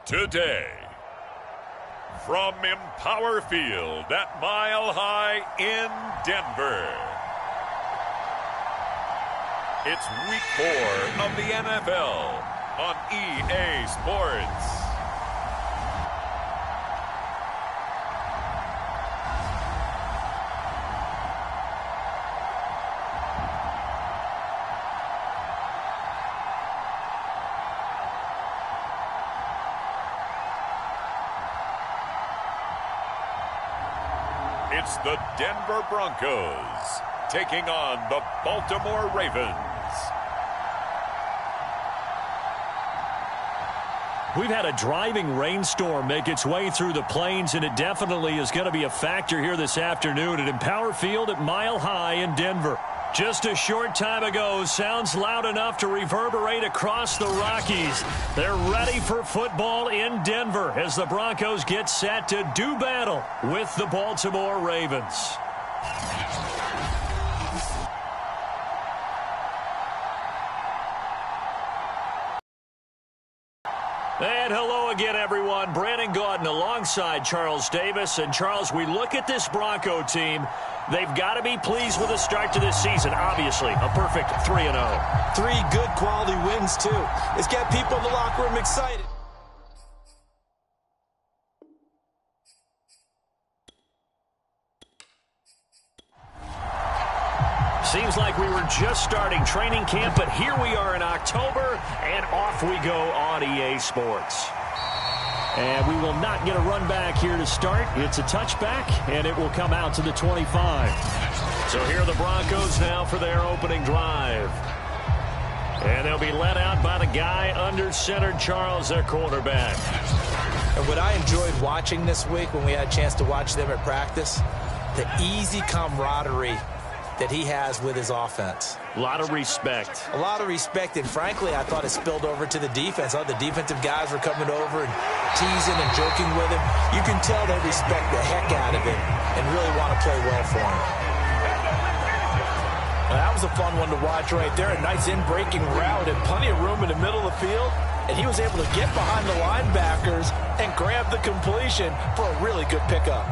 Today, from Empower Field at Mile High in Denver, it's Week 4 of the NFL on EA Sports. It's the Denver Broncos taking on the Baltimore Ravens. We've had a driving rainstorm make its way through the plains, and it definitely is going to be a factor here this afternoon at Empower Field at Mile High in Denver. Just a short time ago, sounds loud enough to reverberate across the Rockies. They're ready for football in Denver as the Broncos get set to do battle with the Baltimore Ravens. And hello again, everyone. Brandon Gaudin alongside Charles Davis. And, Charles, we look at this Bronco team. They've got to be pleased with the start to this season. Obviously, a perfect 3-0. 3 good quality wins, too. It's got people in the locker room excited. Seems like we were just starting training camp, but here we are in October, and off we go on EA Sports. And we will not get a run back here to start. It's a touchback, and it will come out to the 25. So here are the Broncos now for their opening drive. And they'll be led out by the guy under center, Charles, their quarterback. And what I enjoyed watching this week when we had a chance to watch them at practice, the easy camaraderie that he has with his offense. A lot of respect. A lot of respect, and frankly, I thought it spilled over to the defense. All the defensive guys were coming over and teasing and joking with him. You can tell they respect the heck out of him and really want to play well for him. Well, that was a fun one to watch right there. A nice in-breaking route and plenty of room in the middle of the field. And he was able to get behind the linebackers and grab the completion for a really good pickup.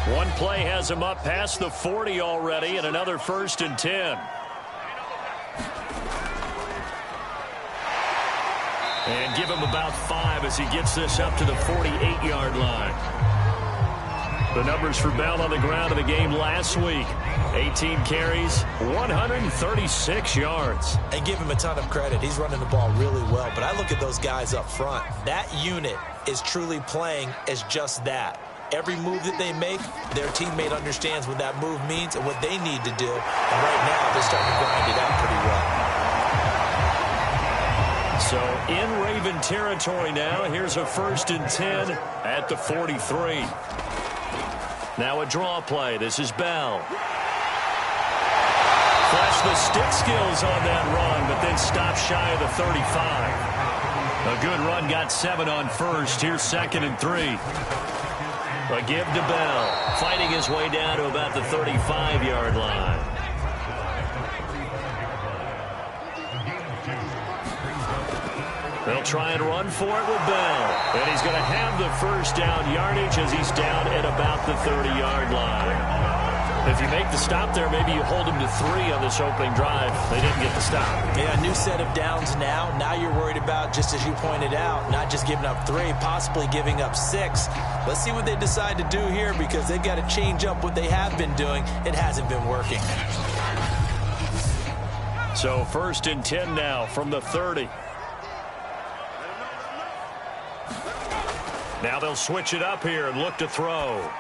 One play has him up past the 40 already, and another 1st and 10. And give him about 5 as he gets this up to the 48-yard line. The numbers for Bell on the ground in the game last week. 18 carries, 136 yards. And give him a ton of credit. He's running the ball really well. But I look at those guys up front. That unit is truly playing as just that. Every move that they make, their teammate understands what that move means and what they need to do. And right now, they're starting to grind it out pretty well. So in Raven territory now, here's a 1st and 10 at the 43. Now a draw play. This is Bell. Flash the stick skills on that run, but then stop shy of the 35. A good run, got 7 on 1st. Here's 2nd and 3. A give to Bell, fighting his way down to about the 35-yard line. They'll try and run for it with Bell. And he's going to have the 1st down yardage as he's down at about the 30-yard line. If you make the stop there, maybe you hold him to 3 on this opening drive. They didn't get the stop. Yeah, new set of downs now. Now you're worried about, just as you pointed out, not just giving up 3, possibly giving up 6. Let's see what they decide to do here because they've got to change up what they have been doing. It hasn't been working. So 1st and 10 now from the 30. Now they'll switch it up here and look to throw.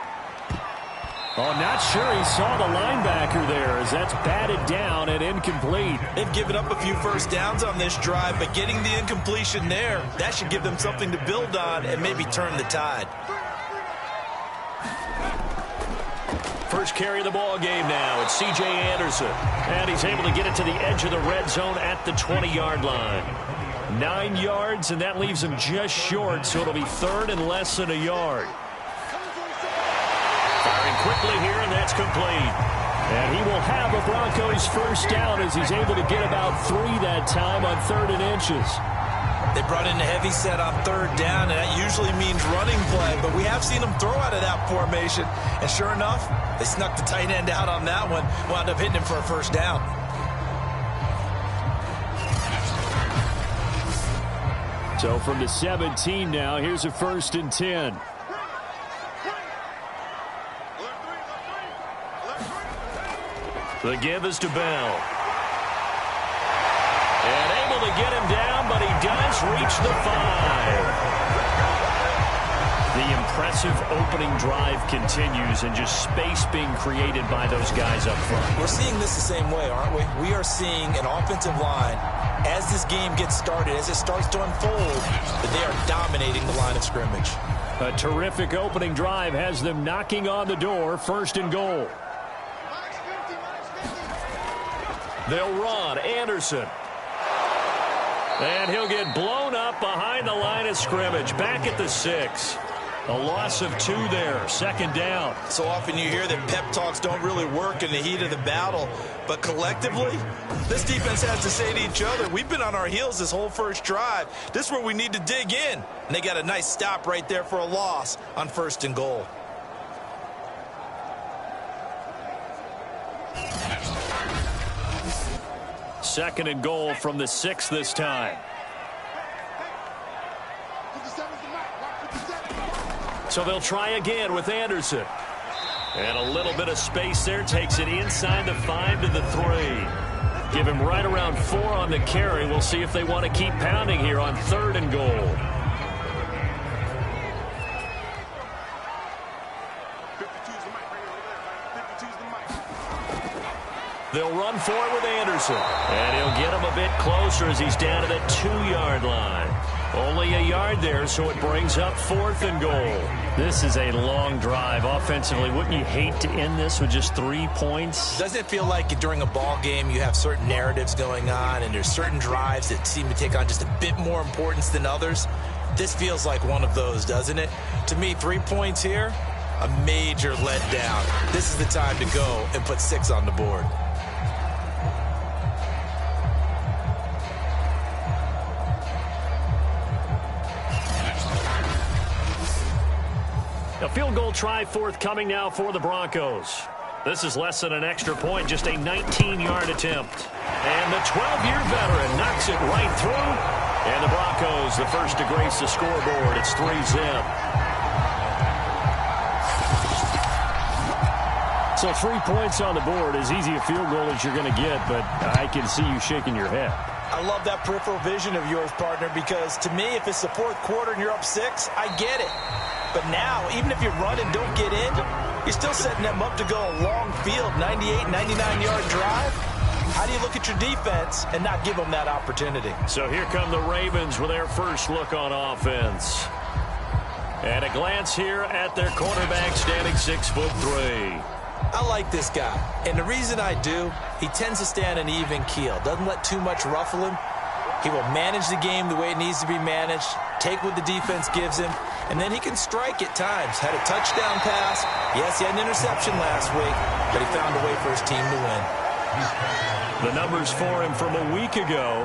Oh, not sure he saw the linebacker there as that's batted down and incomplete. They've given up a few 1st downs on this drive, but getting the incompletion there, that should give them something to build on and maybe turn the tide. First carry of the ball game now. It's C.J. Anderson. And he's able to get it to the edge of the red zone at the 20-yard line. 9 yards, and that leaves him just short, so it'll be 3rd and less than a yard. Firing quickly here, and that's complete. And he will have a Broncos first down as he's able to get about 3 that time on 3rd and inches. They brought in a heavy set on 3rd down, and that usually means running play, but we have seen them throw out of that formation, and sure enough, they snuck the tight end out on that one, wound up hitting him for a first down. So from the 17 now, here's a 1st and 10. The give is to Bell. And able to get him down, but he does reach the 5. The impressive opening drive continues, and just space being created by those guys up front. We're seeing this the same way, aren't we? We are seeing an offensive line, as this game gets started, as it starts to unfold, that they are dominating the line of scrimmage. A terrific opening drive has them knocking on the door, 1st and goal. They'll run. Anderson. And he'll get blown up behind the line of scrimmage. Back at the 6. A loss of 2 there. 2nd down. So often you hear that pep talks don't really work in the heat of the battle. But collectively, this defense has to say to each other, we've been on our heels this whole first drive. This is where we need to dig in. And they got a nice stop right there for a loss on 1st and goal. Second and goal from the 6 this time. So they'll try again with Anderson. And a little bit of space there. Takes it inside the 5 to the 3. Give him right around 4 on the carry. We'll see if they want to keep pounding here on 3rd and goal. They'll run for it with Anderson. And he'll get him a bit closer as he's down to the 2-yard line. Only a yard there, so it brings up 4th and goal. This is a long drive offensively. Wouldn't you hate to end this with just 3 points? Doesn't it feel like during a ball game you have certain narratives going on and there's certain drives that seem to take on just a bit more importance than others? This feels like one of those, doesn't it? To me, 3 points here, a major letdown. This is the time to go and put 6 on the board. A field goal try forthcoming now for the Broncos. This is less than an extra point, just a 19-yard attempt. And the 12-year veteran knocks it right through. And the Broncos, the first to grace the scoreboard. It's 3-zip. So 3 points on the board, as easy a field goal as you're going to get, but I can see you shaking your head. I love that peripheral vision of yours, partner, because to me, if it's the 4th quarter and you're up 6, I get it. But now, even if you run and don't get in, you're still setting them up to go a long field, 98, 99-yard drive. How do you look at your defense and not give them that opportunity? So here come the Ravens with their first look on offense. And a glance here at their quarterback, standing 6'3". I like this guy, and the reason I do, he tends to stay on an even keel, doesn't let too much ruffle him. He will manage the game the way it needs to be managed, take what the defense gives him, and then he can strike at times. Had a touchdown pass. Yes, he had an interception last week, but he found a way for his team to win. The numbers for him from a week ago: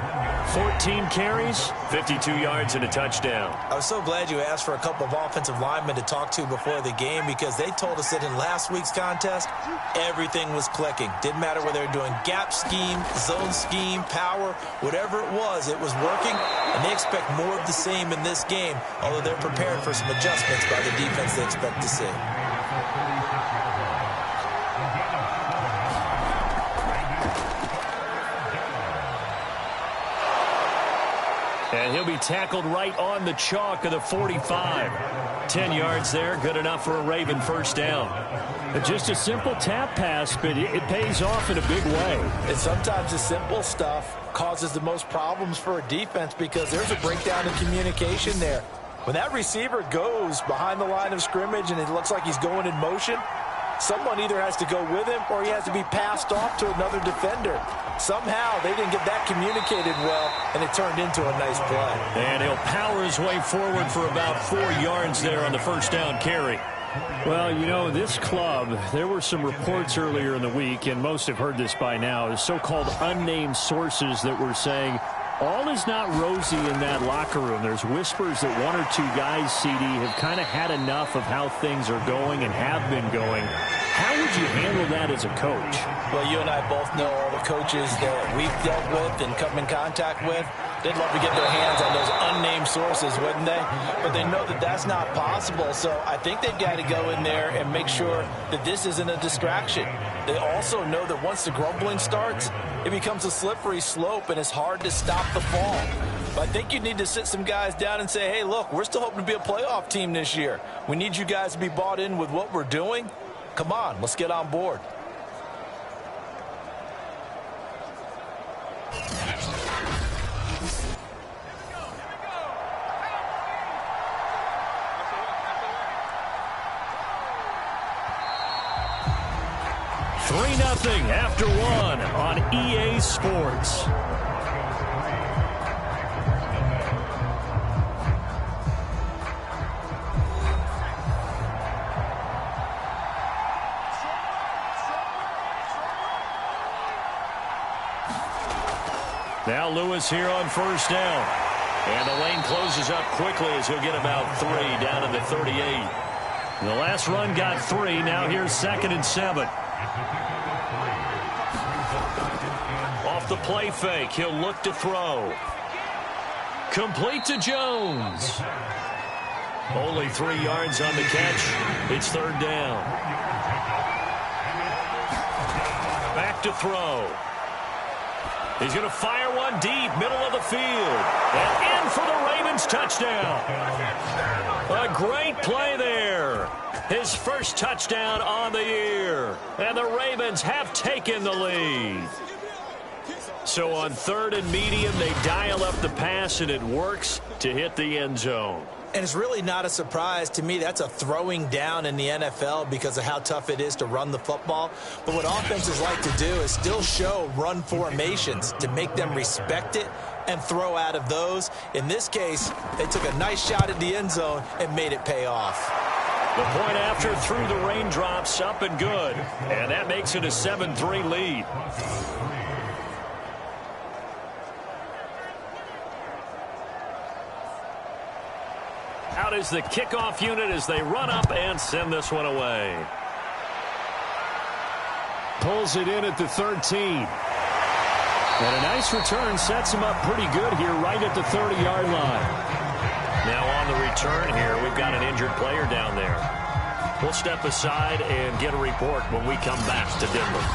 14 carries, 52 yards, and a touchdown. I was so glad you asked for a couple of offensive linemen to talk to before the game, because they told us that in last week's contest, everything was clicking. Didn't matter whether they were doing gap scheme, zone scheme, power, whatever it was working, and they expect more of the same in this game, although they're prepared for some adjustments by the defense they expect to see. And he'll be tackled right on the chalk of the 45. 10 yards there, good enough for a Raven first down. Just a simple tap pass, but it pays off in a big way. And sometimes the simple stuff causes the most problems for a defense, because there's a breakdown in communication there. When that receiver goes behind the line of scrimmage and it looks like he's going in motion, someone either has to go with him or he has to be passed off to another defender. Somehow they didn't get that communicated well, and it turned into a nice play. And he'll power his way forward for about 4 yards there on the first down carry. Well, you know, this club, there were some reports earlier in the week, and most have heard this by now, so-called unnamed sources that were saying all is not rosy in that locker room. There's whispers that one or two guys, CD, have kind of had enough of how things are going and have been going. How would you handle that as a coach? Well, you and I both know all the coaches that we've dealt with and come in contact with. They'd love to get their hands on those unnamed sources, wouldn't they? But they know that that's not possible, so I think they've got to go in there and make sure that this isn't a distraction. They also know that once the grumbling starts, it becomes a slippery slope, and it's hard to stop the fall. But I think you need to sit some guys down and say, hey, look, we're still hoping to be a playoff team this year. We need you guys to be bought in with what we're doing. Come on, let's get on board. Three 0 after one on EA Sports. Now Lewis here on first down. And the lane closes up quickly as he'll get about 3 down to the 38. The last run got 3. Now here's 2nd and 7. Off the play fake, he'll look to throw. Complete to Jones. Only 3 yards on the catch. It's 3rd down. Back to throw. He's going to fire one deep, middle of the field. And in for the Ravens touchdown. A great play there. His first touchdown on the year. And the Ravens have taken the lead. So on 3rd and medium, they dial up the pass, and it works to hit the end zone. And it's really not a surprise to me. That's a throwing down in the NFL because of how tough it is to run the football. But what offenses like to do is still show run formations to make them respect it and throw out of those. In this case, they took a nice shot at the end zone and made it pay off. The point after through the raindrops, up and good. And that makes it a 7-3 lead. Out is the kickoff unit as they run up and send this one away. Pulls it in at the 13. And a nice return sets him up pretty good here right at the 30-yard line. Now on the return here, we've got an injured player down there. We'll step aside and get a report when we come back to Denver.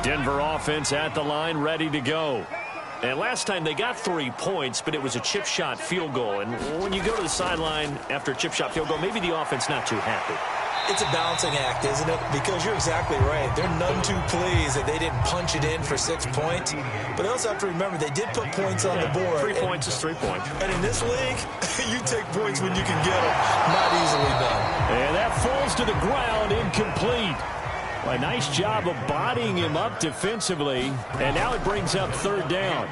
Denver offense at the line, ready to go. And last time they got 3 points, but it was a chip shot field goal. And when you go to the sideline after a chip shot field goal, maybe the offense not too happy. It's a balancing act, isn't it? Because you're exactly right. They're none too pleased that they didn't punch it in for 6 points. But they also have to remember they did put points on the board. 3 points is 3 points. And in this league, you take points when you can get them. Not easily done. And that falls to the ground, incomplete. A nice job of bodying him up defensively. And now it brings up 3rd down.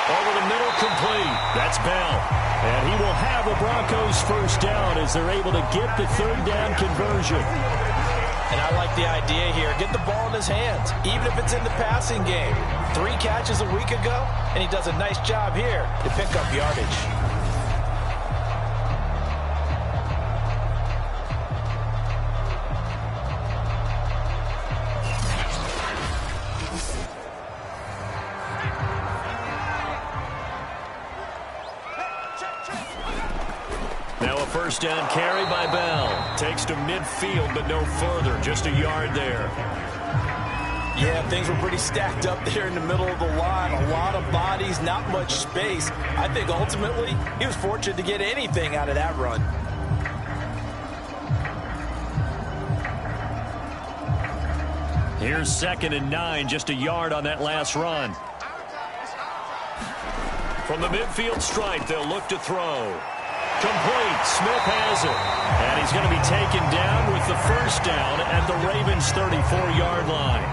Over the middle, complete. That's Bell. And he will have the Broncos first down as they're able to get the 3rd down conversion. And I like the idea here. Get the ball in his hands, even if it's in the passing game. 3 catches a week ago, and he does a nice job here to pick up yardage. First down carry by Bell. Takes to midfield, but no further. Just a yard there. Yeah, things were pretty stacked up there in the middle of the line. A lot of bodies, not much space. I think ultimately he was fortunate to get anything out of that run. Here's 2nd and 9, just a yard on that last run. From the midfield stripe, they'll look to throw. Complete. Smith has it. And he's going to be taken down with the first down at the Ravens' 34-yard line.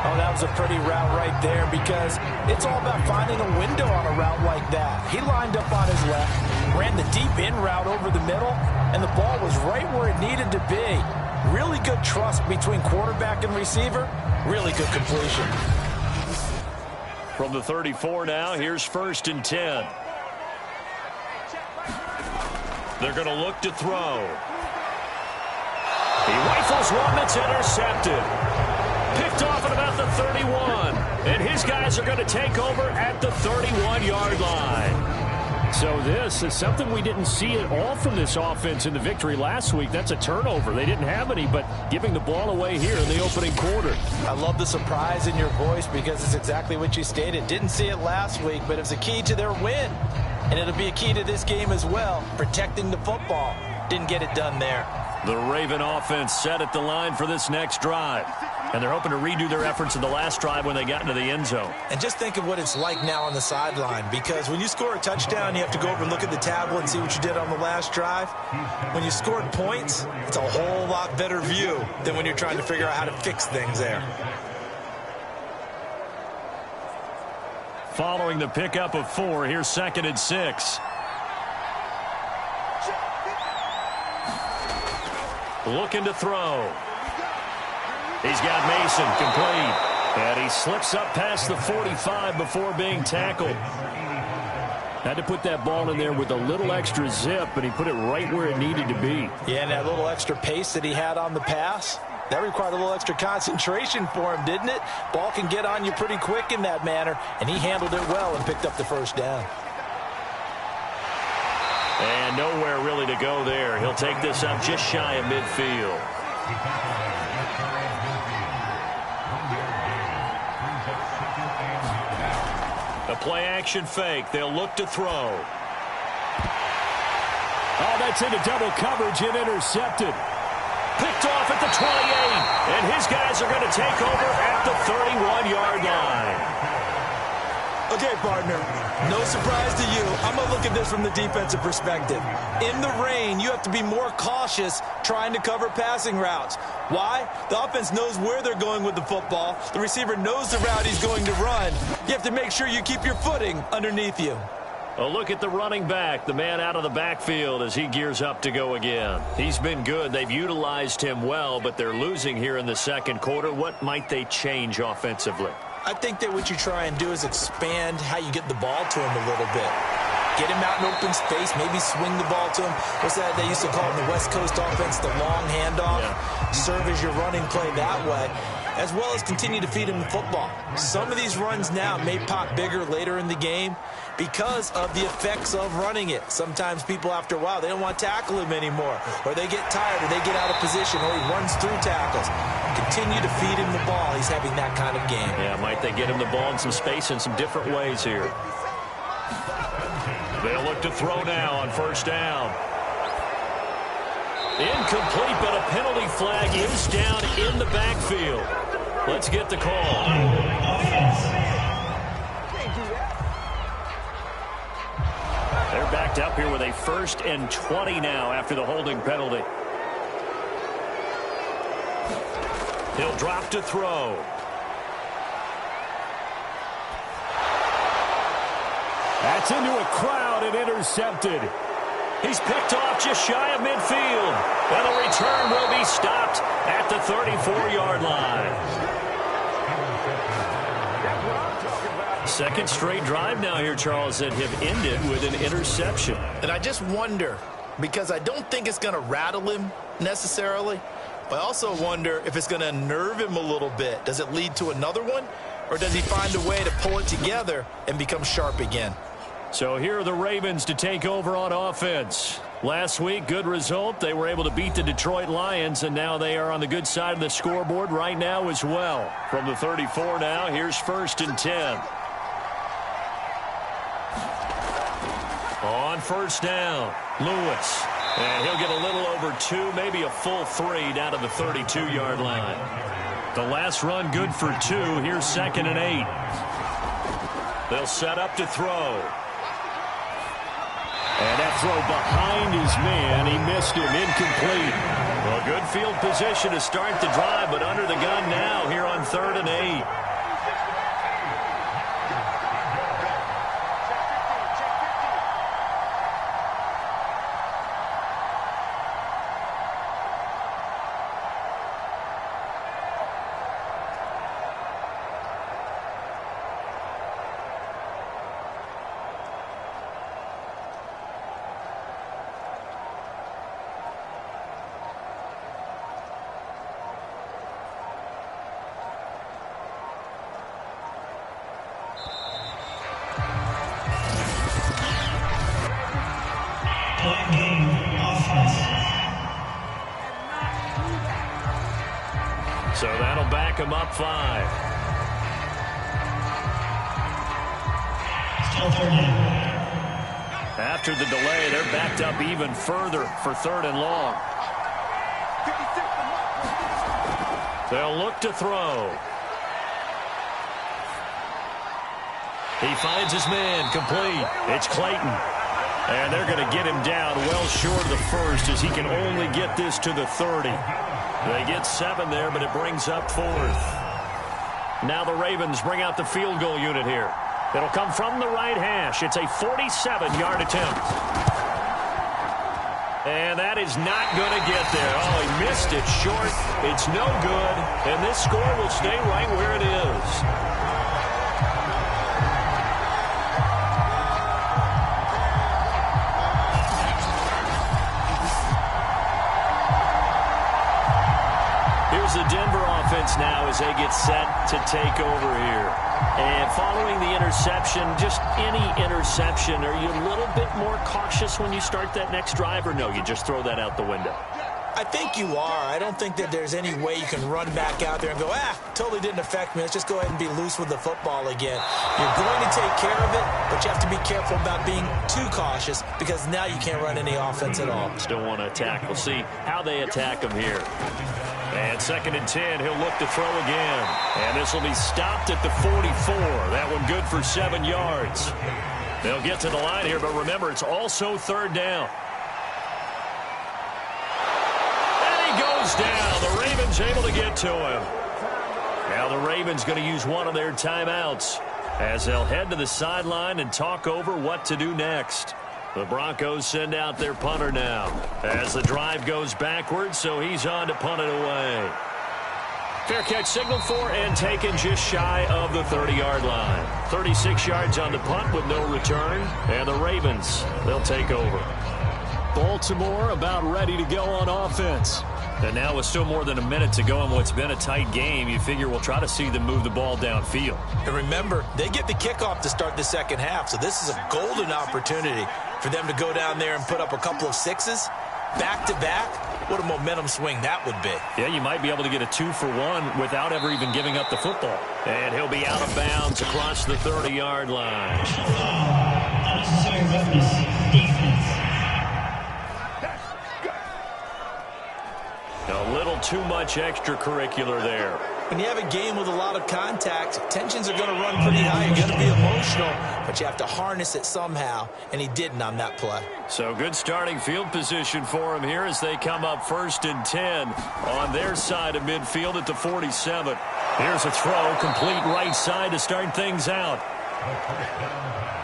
Oh, that was a pretty route right there because it's all about finding a window on a route like that. He lined up on his left, ran the deep in route over the middle, and the ball was right where it needed to be. Really good trust between quarterback and receiver. Really good completion. From the 34 now, here's 1st and 10. They're going to look to throw. He rifles one that's intercepted. Picked off at about the 31. And his guys are going to take over at the 31-yard line. So this is something we didn't see at all from this offense in the victory last week. That's a turnover. They didn't have any, but giving the ball away here in the opening quarter. I love the surprise in your voice because it's exactly what you stated. Didn't see it last week, but it was a key to their win. And it'll be a key to this game as well, protecting the football. Didn't get it done there. The Raven offense set at the line for this next drive. And they're hoping to redo their efforts in the last drive when they got into the end zone. And just think of what it's like now on the sideline, because when you score a touchdown, you have to go over and look at the tablet and see what you did on the last drive. When you scored points, it's a whole lot better view than when you're trying to figure out how to fix things there. Following the pickup of 4, here's 2nd and 6. Looking to throw. He's got Mason complete. And he slips up past the 45 before being tackled. Had to put that ball in there with a little extra zip, and he put it right where it needed to be. Yeah, and that little extra pace that he had on the pass, that required a little extra concentration for him, didn't it? Ball can get on you pretty quick in that manner, and he handled it well and picked up the first down. And nowhere really to go there. He'll take this up just shy of midfield. A play-action fake. They'll look to throw. Oh, that's into double coverage and intercepted. Picked off at the 28. And his guys are going to take over at the 31-yard line. Okay, partner, no surprise to you. I'm going to look at this from the defensive perspective. In the rain, you have to be more cautious trying to cover passing routes. Why? The offense knows where they're going with the football. The receiver knows the route he's going to run. You have to make sure you keep your footing underneath you. A look at the running back, the man out of the backfield as he gears up to go again. He's been good. They've utilized him well, but they're losing here in the second quarter. What might they change offensively? I think that what you try and do is expand how you get the ball to him a little bit. Get him out in open space, maybe swing the ball to him. What's that they used to call in the West Coast offense, the long handoff? Yeah. Serve as your running play that way, as well as continue to feed him the football. Some of these runs now may pop bigger later in the game because of the effects of running it. Sometimes people, after a while, they don't want to tackle him anymore, or they get tired, or they get out of position, or he runs through tackles. Continue to feed him the ball. He's having that kind of game. Yeah, might they get him the ball in some space in some different ways here. They'll look to throw now on first down. Incomplete, but a penalty flag is down in the backfield. Let's get the call. They're backed up here with a 1st and 20 now after the holding penalty. He'll drop to throw. That's into a crowd and intercepted. He's picked off just shy of midfield. And the return will be stopped at the 34-yard line. Second straight drive now here, Charles, that have ended with an interception. And I just wonder, because I don't think it's going to rattle him necessarily, but I also wonder if it's going to unnerve him a little bit. Does it lead to another one, or does he find a way to pull it together and become sharp again? So here are the Ravens to take over on offense. Last week, good result. They were able to beat the Detroit Lions, and now they are on the good side of the scoreboard right now as well. From the 34 now, here's 1st and 10. On first down, Lewis. And he'll get a little over 2, maybe a full 3 down to the 32-yard line. The last run good for 2. Here's 2nd and 8. They'll set up to throw. And that throw behind his man. He missed him. Incomplete. Well, good field position to start the drive, but under the gun now here on 3rd and 8. So that'll back him up 5. After the delay, they're backed up even further for 3rd and long. They'll look to throw. He finds his man, complete. It's Clayton. And they're going to get him down well short of the first as he can only get this to the 30. They get 7 there, but it brings up 4th. Now the Ravens bring out the field goal unit here. It'll come from the right hash. It's a 47-yard attempt. And that is not going to get there. Oh, he missed it short. It's no good. And this score will stay right where it is. The Denver offense now as they get set to take over here. And following the interception, just any interception, are you a little bit more cautious when you start that next drive, or no, you just throw that out the window? I think you are. I don't think that there's any way you can run back out there and go, totally didn't affect me. Let's just go ahead and be loose with the football again. You're going to take care of it, but you have to be careful about being too cautious because now you can't run any offense at all. Still want to attack. We'll see how they attack him here. And 2nd and 10, he'll look to throw again. And this will be stopped at the 44. That one good for 7 yards. They'll get to the line here, but remember, it's also 3rd down. Down. The Ravens able to get to him. Now the Ravens going to use one of their timeouts as they'll head to the sideline and talk over what to do next. The Broncos send out their punter now as the drive goes backwards, so he's on to punt it away. Fair catch signaled for and taken just shy of the 30-yard line. 36 yards on the punt with no return, and the Ravens, they'll take over. Baltimore about ready to go on offense. And now with still more than a minute to go in what's been a tight game, you figure we'll try to see them move the ball downfield. And remember, they get the kickoff to start the second half, so this is a golden opportunity for them to go down there and put up a couple of sixes back-to-back. What a momentum swing that would be. Yeah, you might be able to get a 2-for-1 without ever even giving up the football. And he'll be out of bounds across the 30-yard line. Unnecessary roughness, defense. A little too much extracurricular there. When you have a game with a lot of contact, tensions are going to run pretty high. You're going to be emotional, but you have to harness it somehow, and he didn't on that play. So good starting field position for him here as they come up 1st and 10 on their side of midfield at the 47. Here's a throw, complete right side to start things out.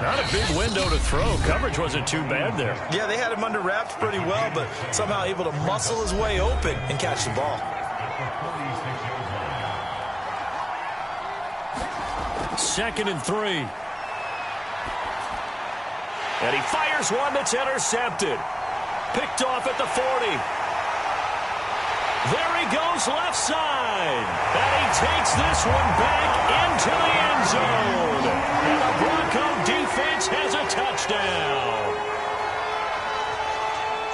Not a big window to throw. Coverage wasn't too bad there. Yeah, they had him under wraps pretty well, but somehow able to muscle his way open and catch the ball. 2nd and 3. And he fires one that's intercepted. Picked off at the 40. There he goes left side. And he takes this one back into the end zone. And the Bronco defense has a touchdown.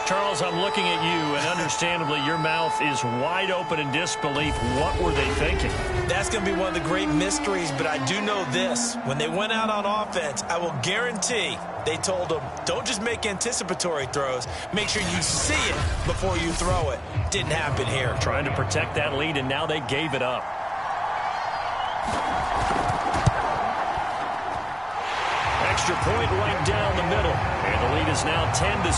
Charles, I'm looking at you, and understandably, your mouth is wide open in disbelief. What were they thinking? That's going to be one of the great mysteries, but I do know this. When they went out on offense, I will guarantee they told them, don't just make anticipatory throws. Make sure you see it before you throw it. Didn't happen here. Trying to protect that lead, and now they gave it up. extra point right down the middle. And the lead is now 10-7.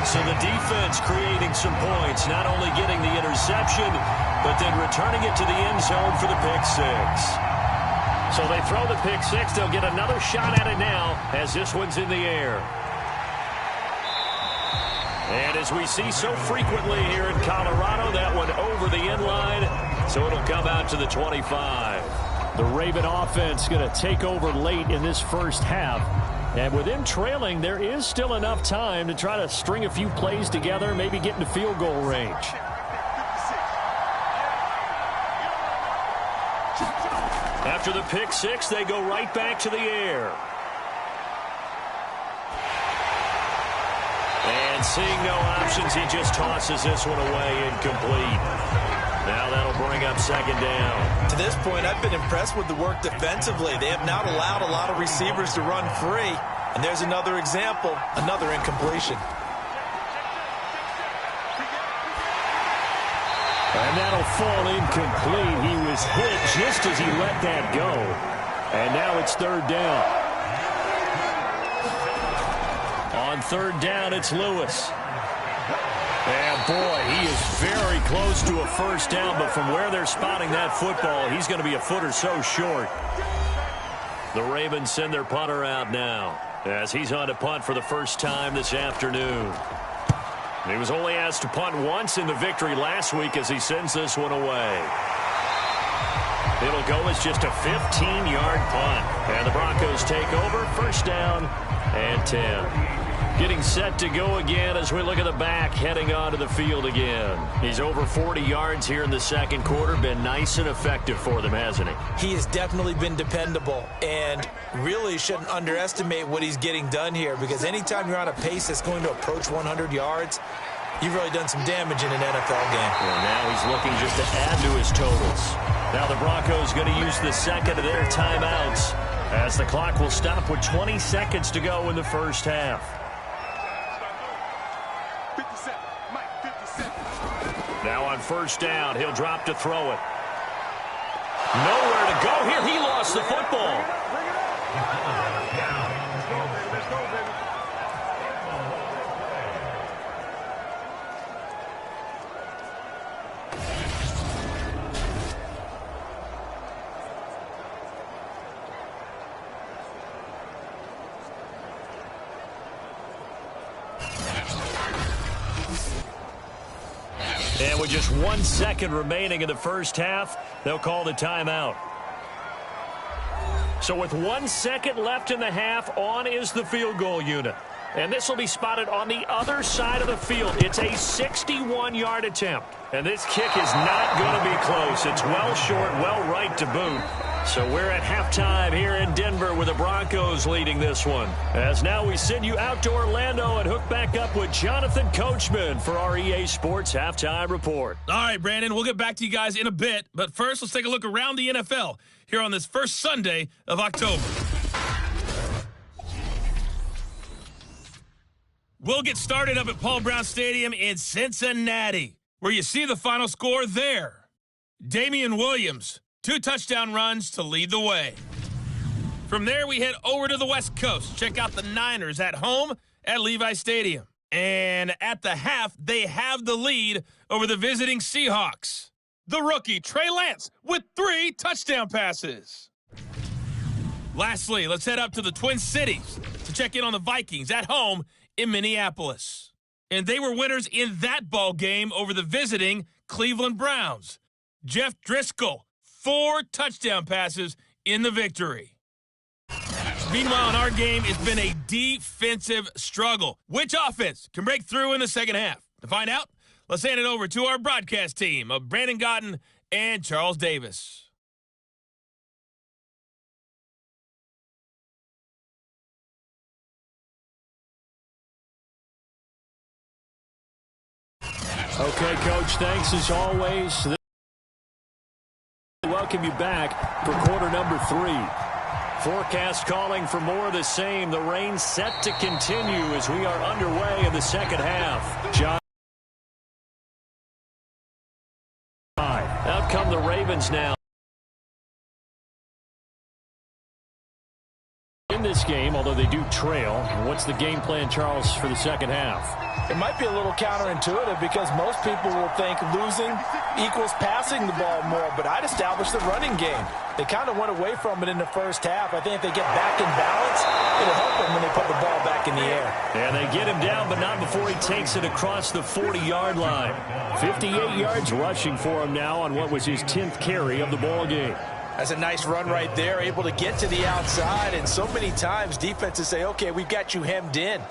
So the defense creating some points, not only getting the interception, but then returning it to the end zone for the pick six. So they throw the pick six. They'll get another shot at it now as this one's in the air. And as we see so frequently here in Colorado, that one over the end line, so it'll come out to the 25. The Raven offense going to take over late in this first half. And with them trailing, there is still enough time to try to string a few plays together, maybe get into field goal range. After the pick six, they go right back to the air. And seeing no options, he just tosses this one away incomplete. Now that'll bring up second down. To this point, I've been impressed with the work defensively. They have not allowed a lot of receivers to run free. And there's another example, another incompletion. And that'll fall incomplete. He was hit just as he let that go. And now it's third down. On third down, it's Lewis. And boy, he is very close to a first down, but from where they're spotting that football, he's going to be a foot or so short. The Ravens send their punter out now as he's on to punt for the first time this afternoon. He was only asked to punt once in the victory last week as he sends this one away. It'll go as just a 15-yard punt. And the Broncos take over, first down and 10. Getting set to go again as we look at the back, heading onto the field again. He's over 40 yards here in the second quarter. Been nice and effective for them, hasn't he? He has definitely been dependable and really shouldn't underestimate what he's getting done here, because anytime you're on a pace that's going to approach 100 yards, you've really done some damage in an NFL game. Well, now he's looking just to add to his totals. Now the Broncos going to use the second of their timeouts as the clock will stop with 20 seconds to go in the first half. Now on first down, he'll drop to throw it. Nowhere to go here. He lost the football. And with just 1 second remaining in the first half, they'll call the timeout. So with 1 second left in the half, on is the field goal unit. And this will be spotted on the other side of the field. It's a 61-yard attempt. And this kick is not going to be close. It's well short, well right to boot. So we're at halftime here in Denver with the Broncos leading this one. As now we send you out to Orlando and hook back up with Jonathan Coachman for our EA Sports Halftime Report. All right, Brandon, we'll get back to you guys in a bit. But first, let's take a look around the NFL here on this first Sunday of October. We'll get started up at Paul Brown Stadium in Cincinnati, where you see the final score there. Damian Williams, 2 touchdown runs to lead the way. From there, we head over to the West Coast. Check out the Niners at home at Levi Stadium. And at the half, they have the lead over the visiting Seahawks. The rookie, Trey Lance, with 3 touchdown passes. Lastly, let's head up to the Twin Cities to check in on the Vikings at home in Minneapolis. And they were winners in that ball game over the visiting Cleveland Browns. Jeff Driscoll, 4 touchdown passes in the victory. Meanwhile, in our game, it's been a defensive struggle. Which offense can break through in the second half? To find out, let's hand it over to our broadcast team of Brandon Gotten and Charles Davis. Okay, Coach, thanks as always. Welcome you back for quarter number 3. Forecast calling for more of the same. The rain set to continue as we are underway in the second half. John. Out come the Ravens now. although they do trail. What's the game plan, Charles, for the second half? It might be a little counterintuitive because most people will think losing equals passing the ball more, but I'd establish the running game. They kind of went away from it in the first half. I think if they get back in balance, it'll help them when they put the ball back in the air. And they get him down, but not before he takes it across the 40-yard line. 58 yards rushing for him now on what was his 10th carry of the ball game. That's a nice run right there, able to get to the outside, and so many times defenses say, okay, we've got you hemmed in.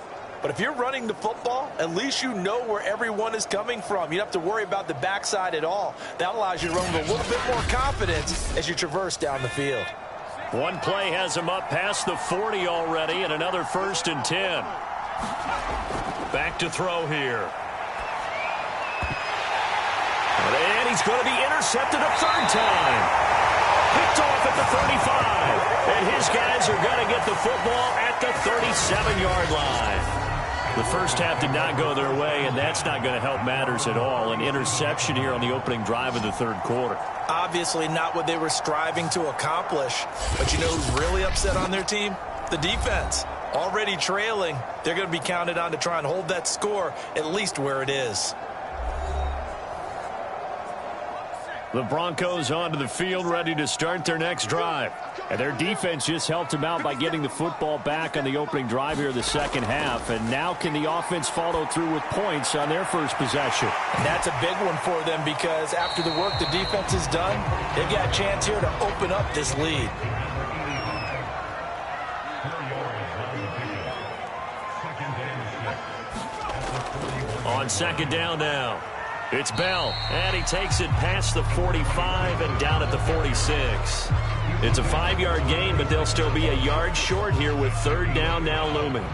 But if you're running the football, at least you know where everyone is coming from. You don't have to worry about the backside at all. That allows you to run with a little bit more confidence as you traverse down the field. One play has him up past the 40 already, and another 1st and 10. Back to throw here. And he's going to be intercepted a 3rd time. Picked off at the 35. And his guys are going to get the football at the 37-yard line. The first half did not go their way, and that's not going to help matters at all. An interception here on the opening drive of the 3rd quarter. Obviously not what they were striving to accomplish. But you know who's really upset on their team? The defense. Already trailing, they're going to be counted on to try and hold that score at least where it is. The Broncos onto the field, ready to start their next drive. And their defense just helped them out by getting the football back on the opening drive here in the second half. And now can the offense follow through with points on their first possession? And that's a big one for them because after the work the defense has done, they've got a chance here to open up this lead. On second down now. It's Bell, and he takes it past the 45 and down at the 46. It's a 5-yard gain, but they'll still be a yard short here with 3rd down now looming.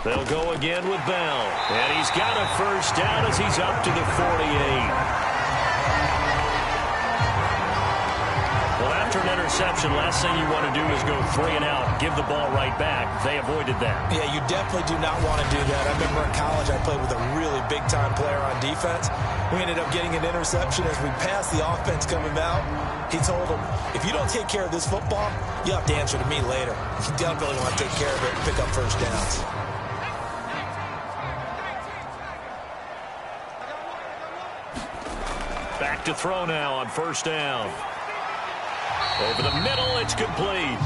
They'll go again with Bell, and he's got a 1st down as he's up to the 48. Well, after an interception, last thing you want to do is go 3 and out, give the ball right back. They avoided that. Yeah, you definitely do not want to do that. I remember in college I played with a really big-time player on defense. We ended up getting an interception as we passed the offense coming out. He told him, if you don't take care of this football, you'll have to answer to me later. You definitely want to take care of it and pick up 1st downs. Back to throw now on 1st down. Over the middle, it's complete.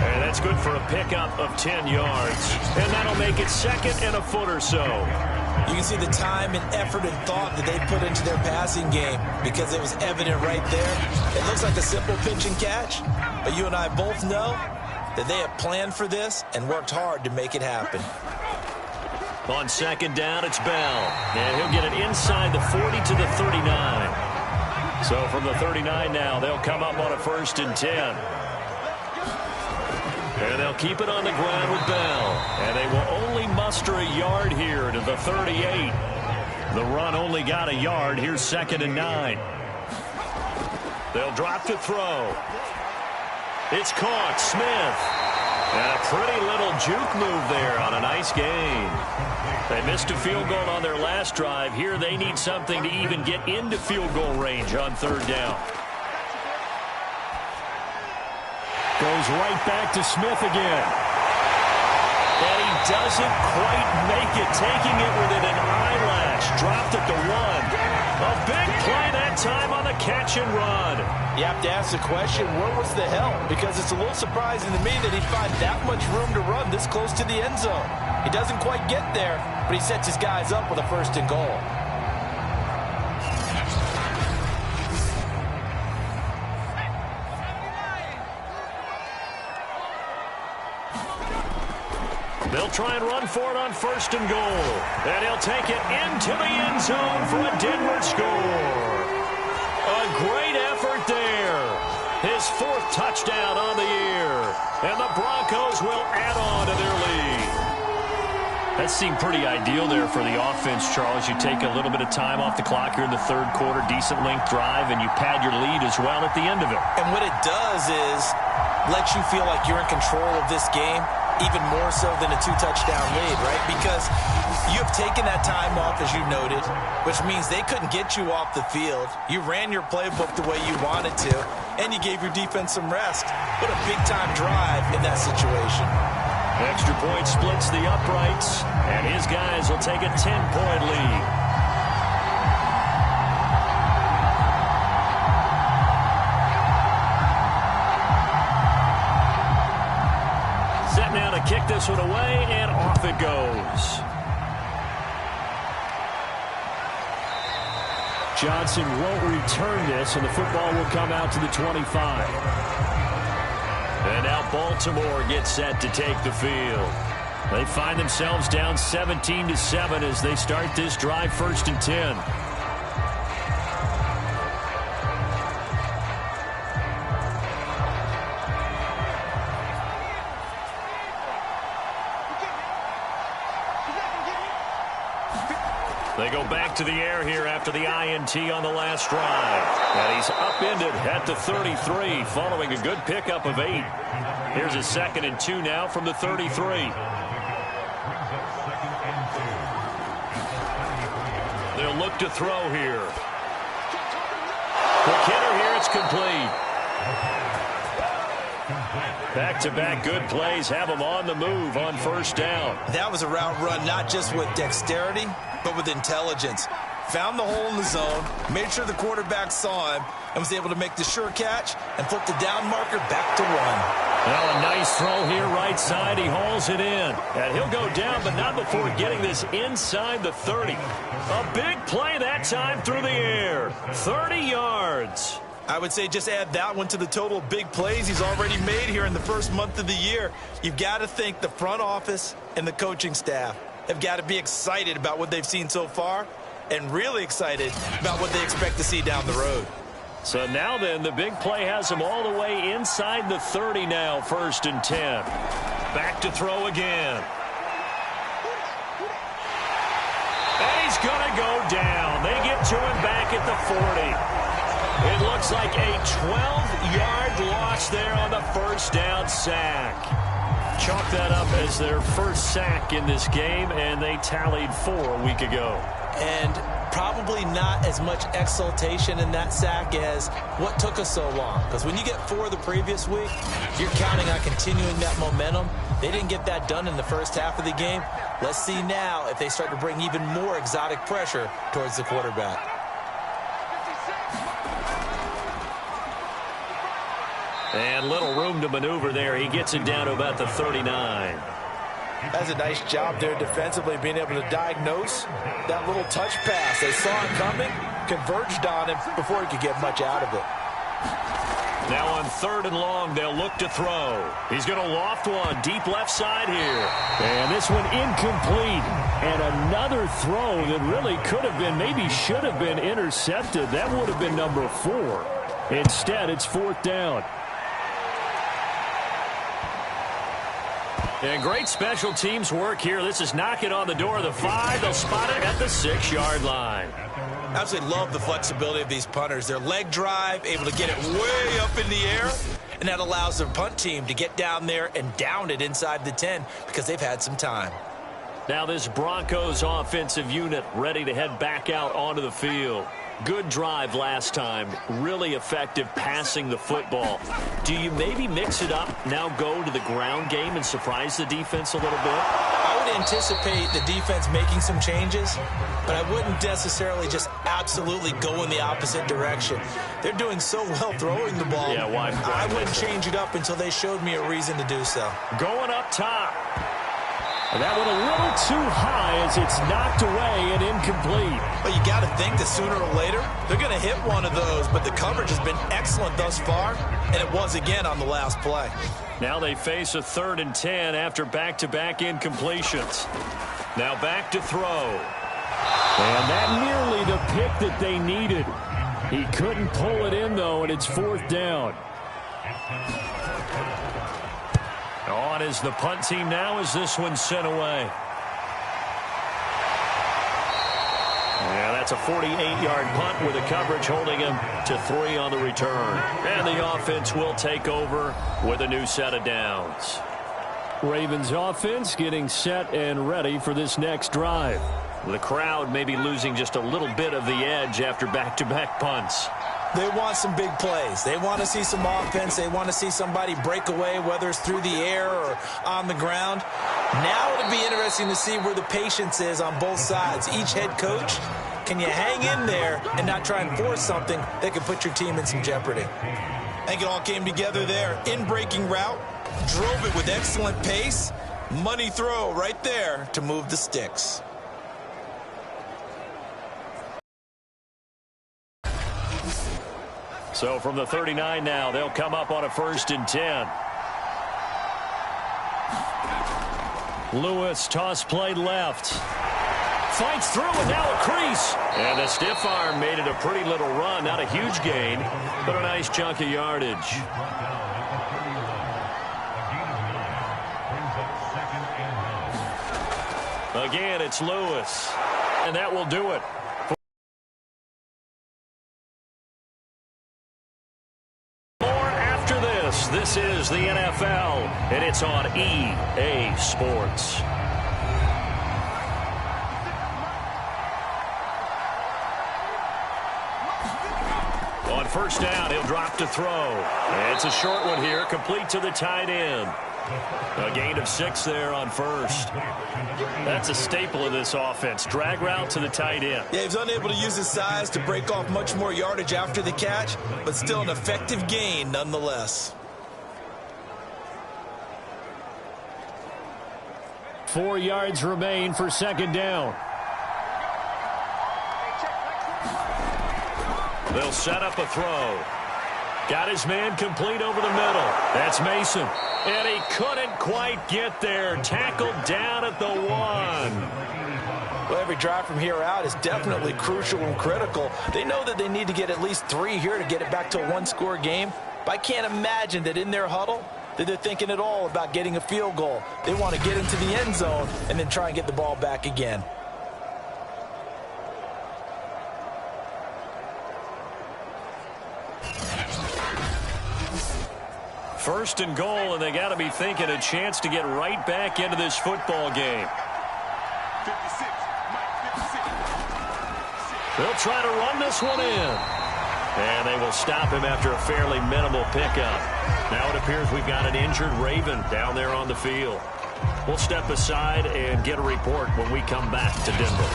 And that's good for a pickup of 10 yards. And that'll make it 2nd and a foot or so. You can see the time and effort and thought that they put into their passing game because it was evident right there. It looks like a simple pitch and catch, but you and I both know that they have planned for this and worked hard to make it happen. On 2nd down, it's Bell. And he'll get it inside the 40 to the 39. So from the 39 now, they'll come up on a 1st and 10. And they'll keep it on the ground with Bell. And they will only muster a yard here to the 38. The run only got a yard. Here's 2nd and 9. They'll drop to throw. It's caught. Smith. And a pretty little juke move there on a nice gain. They missed a field goal on their last drive. Here they need something to even get into field goal range on 3rd down. Goes right back to Smith again. And he doesn't quite make it, taking it within an eyelash. Dropped at the 1. A big play that time on the catch and run. You have to ask the question, where was the help? Because it's a little surprising to me that he'd find that much room to run this close to the end zone. He doesn't quite get there, but he sets his guys up with a 1st and goal. They'll try and run for it on 1st and goal. And he'll take it into the end zone for a Denver score. A great effort there. His 4th touchdown on the year. And the Broncos will add on to their lead. That seemed pretty ideal there for the offense, Charles. You take a little bit of time off the clock here in the 3rd quarter, decent length drive, and you pad your lead as well at the end of it. And what it does is let you feel like you're in control of this game even more so than a 2-touchdown lead, right? Because you have taken that time off, as you noted, which means they couldn't get you off the field. You ran your playbook the way you wanted to, and you gave your defense some rest. What a big-time drive in that situation. Extra point splits the uprights, and his guys will take a 10-point lead. Set now to kick this one away, and off it goes. Johnson won't return this, and the football will come out to the 25. And now Baltimore gets set to take the field. They find themselves down 17-7 as they start this drive, 1st and 10. They go back to the air here after the INT on the last drive. And he's upended at the 33 following a good pickup of 8. Here's a 2nd and 2 now from the 33. They'll look to throw here. The kidder here, it's complete. Back-to-back good plays have them on the move on 1st down. That was a route run not just with dexterity, but with intelligence. Found the hole in the zone, made sure the quarterback saw him, and was able to make the sure catch and flip the down marker back to 1. Well, a nice throw here right side. He hauls it in. And he'll go down, but not before getting this inside the 30. A big play that time through the air. 30 yards. I would say just add that one to the total big plays he's already made here in the first month of the year. You've got to think the front office and the coaching staff have got to be excited about what they've seen so far and really excited about what they expect to see down the road. So now then, the big play has him all the way inside the 30 now, 1st and 10. Back to throw again. And he's going to go down. They get to him back at the 40. It looks like a 12-yard loss there on the 1st down sack. Chalk that up as their first sack in this game, and they tallied 4 a week ago. And probably not as much exultation in that sack as what took us so long. Because when you get 4 the previous week, you're counting on continuing that momentum. They didn't get that done in the first half of the game. Let's see now if they start to bring even more exotic pressure towards the quarterback. And little room to maneuver there. He gets it down to about the 39. That's a nice job there defensively, being able to diagnose that little touch pass. They saw it coming, converged on him before he could get much out of it. Now on 3rd and long, they'll look to throw. He's going to loft one deep left side here. And this one incomplete. And another throw that really could have been, maybe should have been intercepted. That would have been number 4. Instead, it's 4th down. And great special teams work here. This is knocking on the door of the 5. They'll spot it at the 6-yard line. Absolutely love the flexibility of these punters. Their leg drive, able to get it way up in the air, and that allows their punt team to get down there and down it inside the 10 because they've had some time. Now this Broncos offensive unit ready to head back out onto the field. Good drive last time. Really effective passing the football. Do you maybe mix it up, now go to the ground game and surprise the defense a little bit? I would anticipate the defense making some changes, but I wouldn't necessarily just absolutely go in the opposite direction. They're doing so well throwing the ball. Yeah, why? I wouldn't change it up until they showed me a reason to do so. Going up top. That one a little too high as it's knocked away and incomplete. But you got to think that sooner or later, they're going to hit one of those. But the coverage has been excellent thus far, and it was again on the last play. Now they face a 3rd and 10 after back-to-back incompletions. Now back to throw. And that nearly the pick that they needed. He couldn't pull it in, though, and it's 4th down. On is the punt team now as this one's sent away. Yeah, that's a 48-yard punt with the coverage holding him to 3 on the return. And the offense will take over with a new set of downs. Ravens offense getting set and ready for this next drive. The crowd may be losing just a little bit of the edge after back-to-back punts. They want some big plays. They want to see some offense. They want to see somebody break away, whether it's through the air or on the ground. Now it'll be interesting to see where the patience is on both sides. Each head coach, can you hang in there and not try and force something that could put your team in some jeopardy? I think it all came together there. In-breaking route, drove it with excellent pace. Money throw right there to move the sticks. So from the 39 now, they'll come up on a 1st and 10. Lewis, toss play left. Fights through and now a crease. And the stiff arm made it a pretty little run. Not a huge gain, but a nice chunk of yardage. Again, it's Lewis. And that will do it. This is the NFL, and it's on EA Sports. On 1st down, he'll drop to throw. It's a short one here, complete to the tight end. A gain of 6 there on 1st. That's a staple of this offense. Drag route to the tight end. Yeah, he's unable to use his size to break off much more yardage after the catch, but still an effective gain nonetheless. 4 yards remain for 2nd down. They'll set up a throw. Got his man complete over the middle. That's Mason. And he couldn't quite get there. Tackled down at the 1. Well, every drive from here out is definitely crucial and critical. They know that they need to get at least 3 here to get it back to a 1-score game. But I can't imagine that in their huddle that they're thinking at all about getting a field goal. They want to get into the end zone and then try and get the ball back again. First and goal, and they got to be thinking a chance to get right back into this football game. 56, Mike, 56. They'll try to run this one in. And they will stop him after a fairly minimal pickup. Now it appears we've got an injured Raven down there on the field. We'll step aside and get a report when we come back to Denver.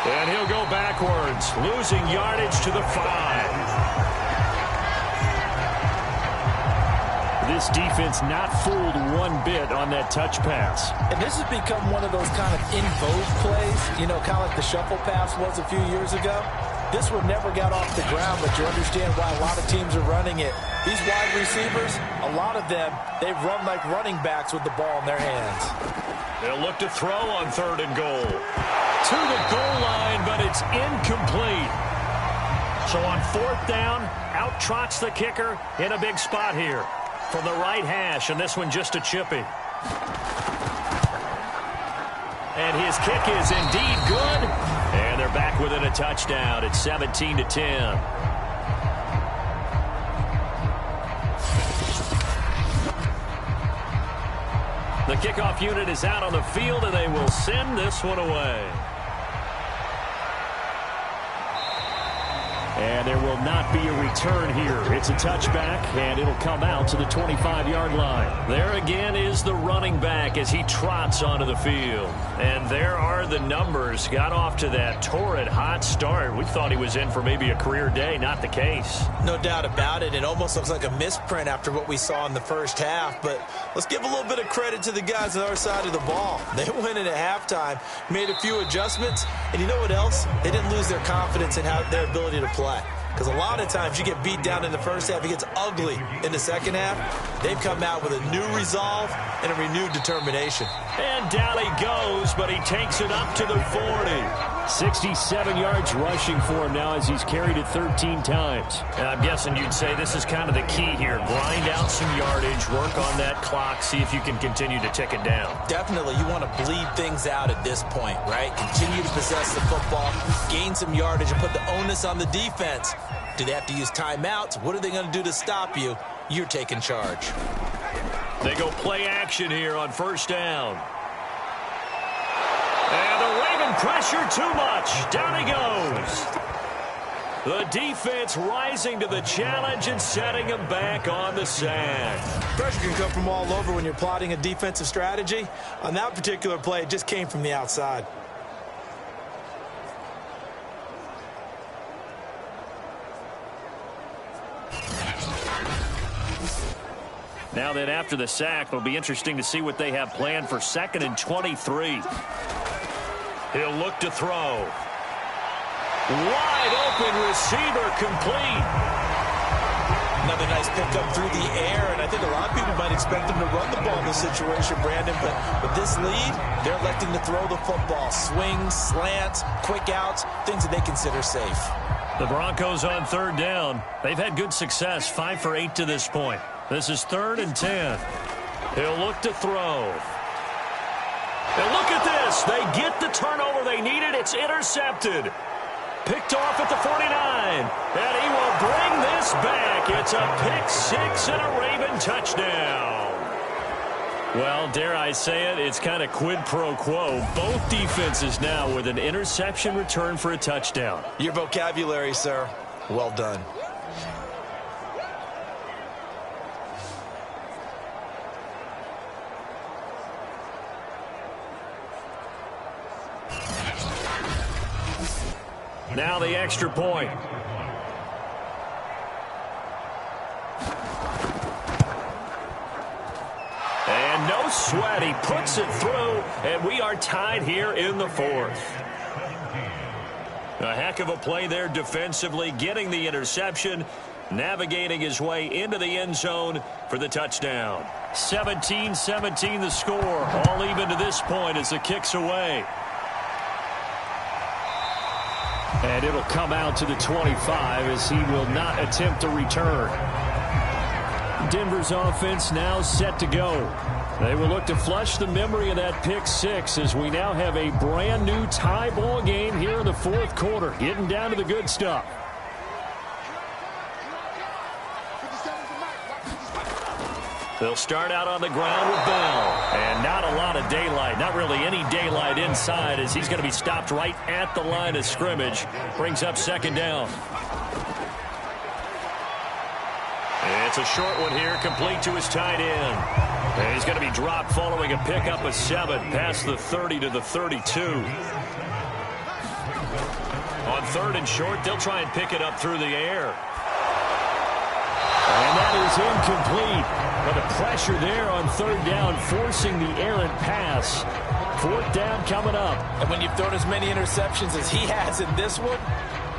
And he'll go backwards, losing yardage to the 5. This defense not fooled one bit on that touch pass. And this has become one of those kind of in vogue plays, you know, kind of like the shuffle pass was a few years ago. This one never got off the ground, but you understand why a lot of teams are running it. These wide receivers, a lot of them, they run like running backs with the ball in their hands. They'll look to throw on 3rd and goal. To the goal line, but it's incomplete. So on 4th down, out trots the kicker in a big spot here. From the right hash, and this one just a chippy. And his kick is indeed good. And they're back within a touchdown. It's 17-10. The kickoff unit is out on the field, and they will send this one away. And there will not be a return here. It's a touchback, and it'll come out to the 25-yard line. There again is the running back as he trots onto the field. And there are the numbers. Got off to that torrid hot start. We thought he was in for maybe a career day. Not the case. No doubt about it. It almost looks like a misprint after what we saw in the first half. But let's give a little bit of credit to the guys on our side of the ball. They went in at halftime, made a few adjustments, and you know what else? They didn't lose their confidence in their ability to play. Because a lot of times you get beat down in the first half, it gets ugly in the second half. They've come out with a new resolve and a renewed determination. And down he goes, but he takes it up to the 40. 67 yards rushing for him now as he's carried it 13 times. And I'm guessing you'd say this is kind of the key here. Grind out some yardage, work on that clock, see if you can continue to tick it down. Definitely, you want to bleed things out at this point, right? Continue to possess the football, gain some yardage, and put the onus on the defense. Do they have to use timeouts? What are they going to do to stop you? You're taking charge. They go play action here on first down. And the Raven pressure too much. Down he goes. The defense rising to the challenge and setting him back on the sand. Pressure can come from all over when you're plotting a defensive strategy. On that particular play, it just came from the outside. Now then, after the sack, it'll be interesting to see what they have planned for 2nd and 23. He'll look to throw. Wide open receiver complete. Another nice pickup through the air, and I think a lot of people might expect him to run the ball in this situation, Brandon, but with this lead, they're electing to throw the football. Swings, slants, quick outs, things that they consider safe. The Broncos on 3rd down. They've had good success, 5 for 8 to this point. This is 3rd and 10. He'll look to throw. And look at this. They get the turnover they needed. It's intercepted. Picked off at the 49. And he will bring this back. It's a pick 6 and a Raven touchdown. Well, dare I say it, it's kind of quid pro quo. Both defenses now with an interception return for a touchdown. Your vocabulary, sir. Well done. Now the extra point. And no sweat. He puts it through, and we are tied here in the 4th. A heck of a play there defensively, getting the interception, navigating his way into the end zone for the touchdown. 17-17 the score, all even to this point as the kick's away. And it'll come out to the 25 as he will not attempt to return. Denver's offense now set to go. They will look to flush the memory of that pick 6 as we now have a brand new tie ball game here in the 4th quarter, getting down to the good stuff. They'll start out on the ground with Bell. And not a lot of daylight, not really any daylight inside as he's going to be stopped right at the line of scrimmage. Brings up 2nd down. It's a short one here, complete to his tight end. And he's going to be dropped following a pickup of 7 past the 30 to the 32. On 3rd and short, they'll try and pick it up through the air. And that is incomplete. But the pressure there on 3rd down, forcing the errant pass. 4th down coming up. And when you've thrown as many interceptions as he has in this one,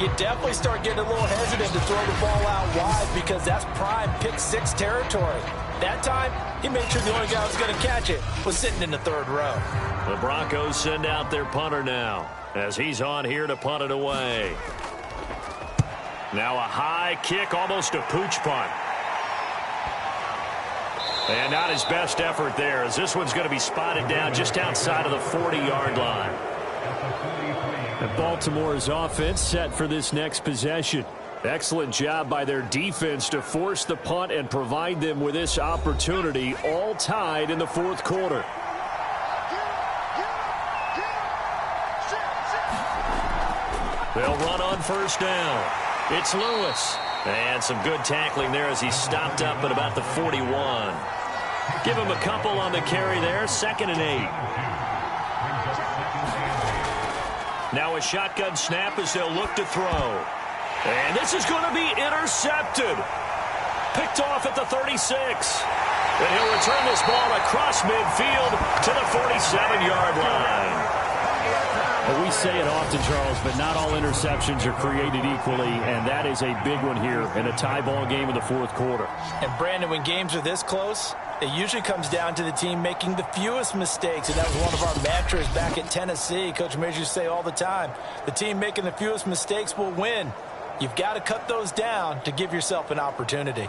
you definitely start getting a little hesitant to throw the ball out wide because that's prime pick 6 territory. That time, he made sure the only guy who was going to catch it was sitting in the 3rd row. The Broncos send out their punter now as he's on here to punt it away. Now a high kick, almost a pooch punt. And not his best effort there as this one's going to be spotted down just outside of the 40-yard line. And Baltimore's offense set for this next possession. Excellent job by their defense to force the punt and provide them with this opportunity, all tied in the 4th quarter. They'll run on 1st down. It's Lewis. And some good tackling there as he stopped up at about the 41. Give him a couple on the carry there, 2nd and 8. Now a shotgun snap as they'll look to throw. And this is going to be intercepted. Picked off at the 36. And he'll return this ball across midfield to the 47-yard line. Well, we say it often, Charles, but not all interceptions are created equally, and that is a big one here in a tie ball game in the fourth quarter. And, Brandon, when games are this close, it usually comes down to the team making the fewest mistakes, and that was one of our mantras back at Tennessee. Coach Mears used to say all the time, the team making the fewest mistakes will win. You've got to cut those down to give yourself an opportunity.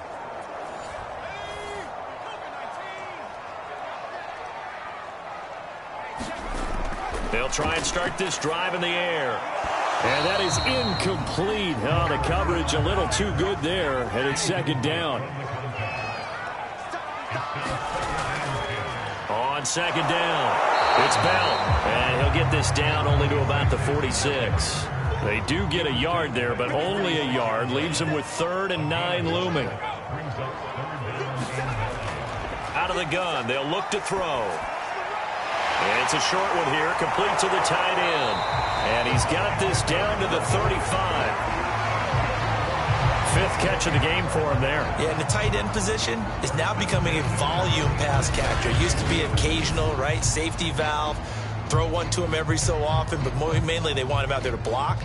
They'll try and start this drive in the air. And that is incomplete. Oh, the coverage a little too good there, and it's second down. On second down, it's Bell. And he'll get this down only to about the 46. They do get a yard there, but only a yard. Leaves them with 3rd and 9 looming. Out of the gun, they'll look to throw. And it's a short one here, complete to the tight end. And he's got this down to the 35. 5th catch of the game for him there. Yeah, and the tight end position is now becoming a volume pass catcher. It used to be occasional, right? Safety valve. Throw one to him every so often, but mainly they want him out there to block.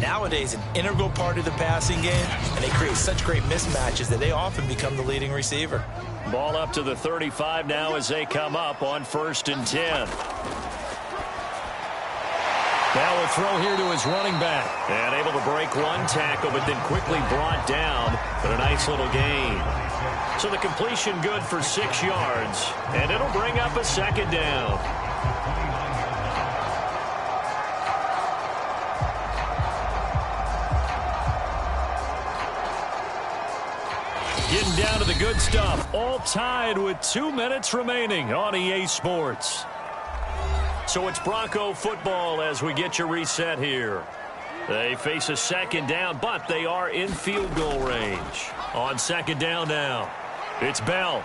Nowadays, an integral part of the passing game, and they create such great mismatches that they often become the leading receiver. Ball up to the 35 now as they come up on 1st and 10. Now a throw here to his running back. And able to break one tackle, but then quickly brought down. But a nice little gain. So the completion good for 6 yards. And it'll bring up a second down. Getting down to the good stuff. All tied with 2 minutes remaining on EA Sports. So it's Bronco football as we get you reset here. They face a second down, but they are in field goal range. On second down now, it's Bell.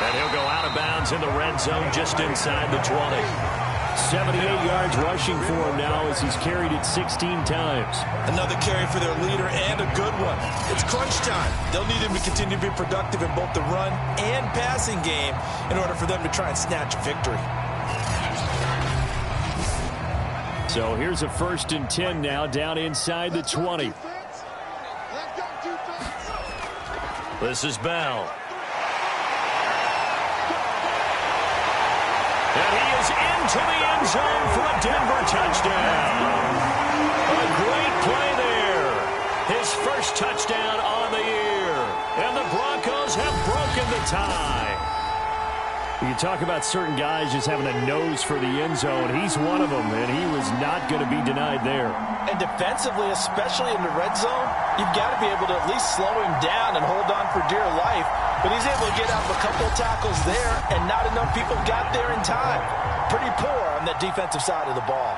And he'll go out of bounds in the red zone just inside the 20. 78 yards rushing for him now as he's carried it 16 times. Another carry for their leader and a good one. It's crunch time. They'll need him to continue to be productive in both the run and passing game in order for them to try and snatch a victory. So here's a 1st and 10 now down inside the 20. This is Bell. And he is into the end zone for a Denver touchdown. A great play there. His first touchdown on the year. And the Broncos have broken the tie. You talk about certain guys just having a nose for the end zone. He's one of them, and he was not going to be denied there. And defensively, especially in the red zone, you've got to be able to at least slow him down and hold on for dear life. But he's able to get out of a couple of tackles there, and not enough people got there in time. Pretty poor on the defensive side of the ball.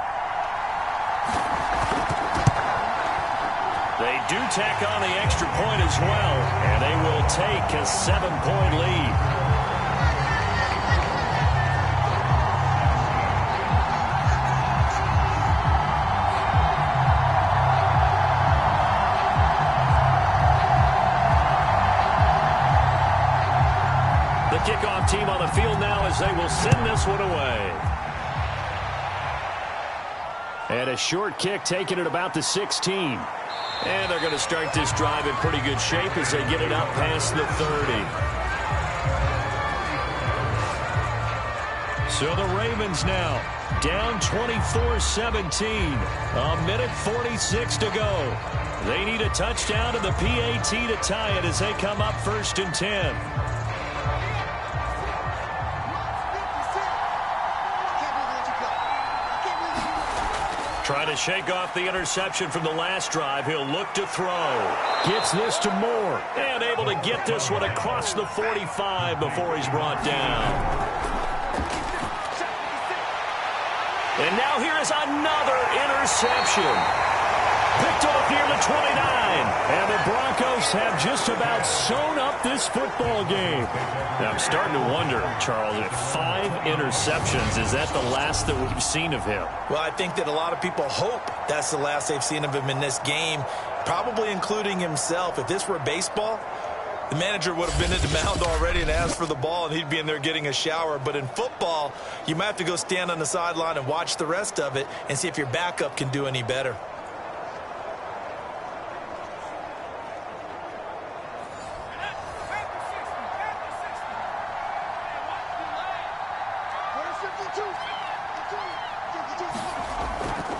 They do tack on the extra point as well, and they will take a 7-point lead. Kickoff team on the field now as they will send this one away. And a short kick taken at about the 16. And they're going to start this drive in pretty good shape as they get it up past the 30. So the Ravens now down 24-17. A minute 46 to go. They need a touchdown to the PAT to tie it as they come up 1st and 10. Trying to shake off the interception from the last drive. He'll look to throw. Gets this to Moore. And able to get this one across the 45 before he's brought down. And now here is another interception. Picked off near the 29. And the Broncos have just about sewn up this football game. Now I'm starting to wonder, Charles, if 5 interceptions, is that the last that we've seen of him? Well, I think that a lot of people hope that's the last they've seen of him in this game, probably including himself. If this were baseball, the manager would have been at the mound already and asked for the ball, and he'd be in there getting a shower. But in football, you might have to go stand on the sideline and watch the rest of it and see if your backup can do any better.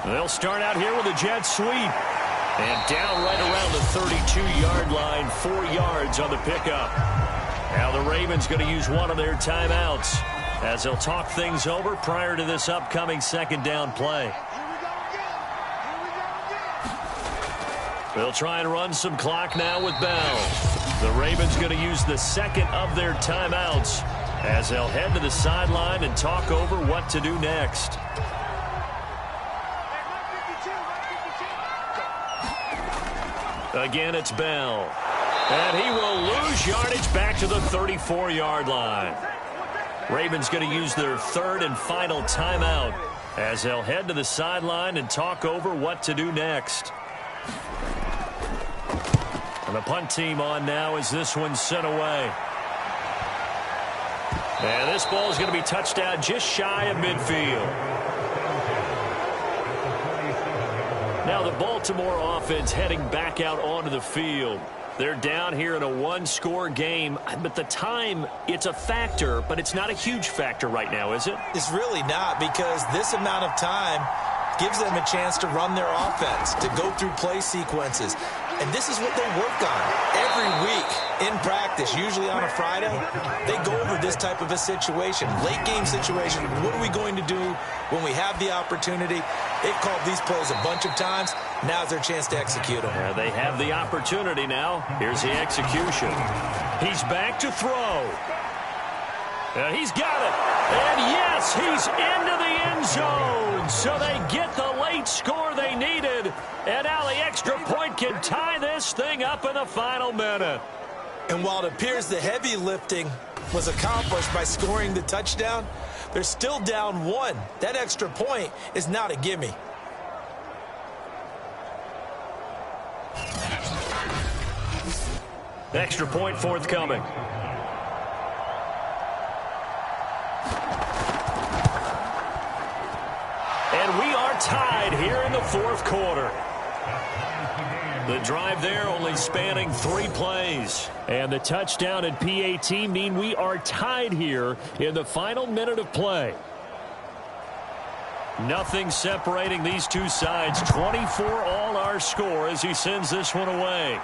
They'll start out here with a jet sweep. And down right around the 32-yard line, 4 yards on the pickup. Now the Ravens going to use one of their timeouts as they'll talk things over prior to this upcoming second down play. They'll try and run some clock now with Bell. The Ravens going to use the second of their timeouts as they'll head to the sideline and talk over what to do next. Again, it's Bell. And he will lose yardage back to the 34-yard line. Ravens going to use their third and final timeout as they'll head to the sideline and talk over what to do next. And the punt team on now as this one's sent away. And this ball is going to be touchdown just shy of midfield. Now the Baltimore offense heading back out onto the field. They're down here in a one-score game, but the time, it's a factor, but it's not a huge factor right now, is it? It's really not, because this amount of time gives them a chance to run their offense, to go through play sequences. And this is what they work on every week in practice, usually on a Friday. They go over this type of a situation, late game situation. What are we going to do when we have the opportunity? They've called these plays a bunch of times. Now's their chance to execute them. Yeah, they have the opportunity now. Here's the execution. He's back to throw. He's got it. And yes, he's into the end zone. So they get the late score they needed. And now the extra point can tie this thing up in the final minute. And while it appears the heavy lifting was accomplished by scoring the touchdown, they're still down 1. That extra point is not a gimme. Extra point forthcoming. And we are tied here in the fourth quarter. The drive there only spanning 3 plays. And the touchdown and PAT mean we are tied here in the final minute of play. Nothing separating these two sides. 24 all our score as he sends this one away.